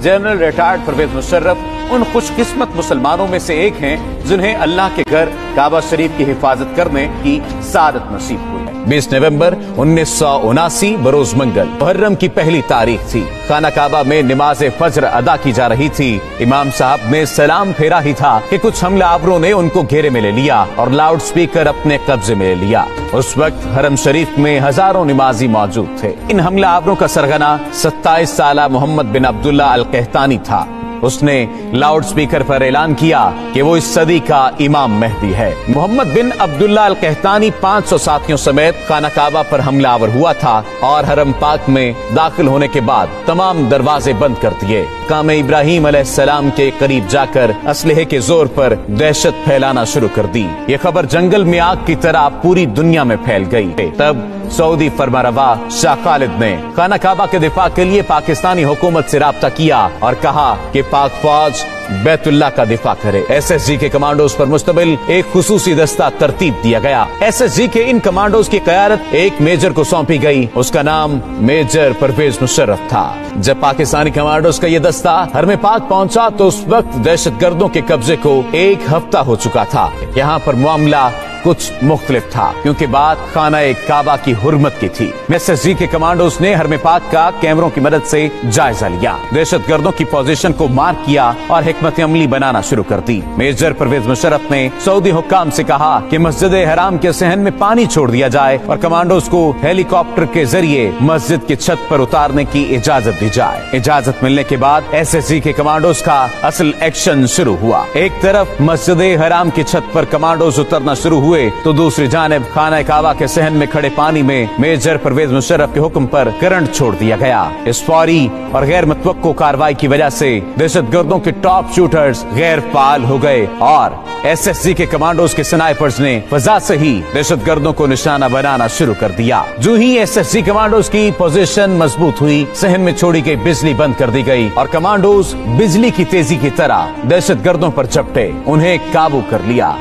General retired Parvez Musharraf उन खुशकिस्मत मुसलमानों में से एक हैं जिन्हें अल्लाह के घर काबा शरीफ की हिफाजत करने की सादत नसीब हुई। 20 नवंबर 1979 बरोज मंगल मुहर्रम की पहली तारीख थी। खाना काबा में नमाज फज्र अदा की जा रही थी। इमाम साहब ने सलाम फेरा ही था कि कुछ हमलावरों ने उनको घेरे में ले लिया और लाउड स्पीकर अपने कब्जे में ले लिया। उस वक्त हरम शरीफ में हजारों नमाजी मौजूद थे। इन हमलावरों का सरगना 27 साला मोहम्मद बिन अब्दुल्ला अल कहतानी था। उसने लाउड स्पीकर पर ऐलान किया कि वो इस सदी का इमाम मेहदी है। मोहम्मद बिन अब्दुल्ला अल कहतानी 500 साथियों समेत खाना काबा पर हमलावर हुआ था और हरम पाक में दाखिल होने के बाद तमाम दरवाजे बंद कर दिए। काम इब्राहिम अलैहिस्सलाम के करीब जाकर असलहे के जोर पर दहशत फैलाना शुरू कर दी। ये खबर जंगल में आग की तरह पूरी दुनिया में फैल गई। तब सऊदी फरमारवा शाह खालिद ने खाना काबा के दिफा के लिए पाकिस्तानी हुकूमत से राब्ता किया और कहा कि पाक फौज बैतुल्लाह का दिफा करे। SSG के कमांडोज पर मुश्तमिल एक खुसूसी दस्ता तरतीब दिया गया। SSG के इन कमांडोज की क़यादत एक मेजर को सौंपी गई। उसका नाम मेजर परवेज मुशर्रफ था। जब पाकिस्तानी कमांडोज का ये दस्ता हरम पाक पहुंचा तो उस वक्त दहशतगर्दों के कब्जे को एक हफ्ता हो चुका था। यहाँ पर मामला कुछ मुख्तलिफ था क्योंकि बात खाना काबा की हुर्मत की थी। SSG के कमांडोज ने हरम पाक का कैमरों की मदद से जायजा लिया, दहशतगर्दों की पोजीशन को मार्क किया और हिकमत अमली बनाना शुरू कर दी। मेजर परवेज मुशर्रफ ने सऊदी हुक्काम से कहा कि मस्जिद हराम के सहन में पानी छोड़ दिया जाए और कमांडोज को हेलीकॉप्टर के जरिए मस्जिद की छत पर उतारने की इजाजत दी जाए। इजाजत मिलने के बाद SSG के कमांडोज का असल एक्शन शुरू हुआ। एक तरफ मस्जिद हराम की छत पर कमांडोज उतरना शुरू हुए तो दूसरी जानिब खाना काबा के सहन में खड़े पानी में मेजर परवेज मुशर्रफ के हुक्म पर करंट छोड़ दिया गया। इस फौरी और गैर मुतवक्को कार्रवाई की वजह से दहशतगर्दों के टॉप शूटर्स गैर फाल हो गए और SSG के कमांडोज के स्नाइपर्स ने फजा से ही दहशतगर्दों को निशाना बनाना शुरू कर दिया। जो ही SSG कमांडोज की पोजीशन मजबूत हुई, सहन में छोड़ी गई बिजली बंद कर दी गई और कमांडोज बिजली की तेजी की तरह दहशतगर्दों पर झपटे, उन्हें काबू कर लिया।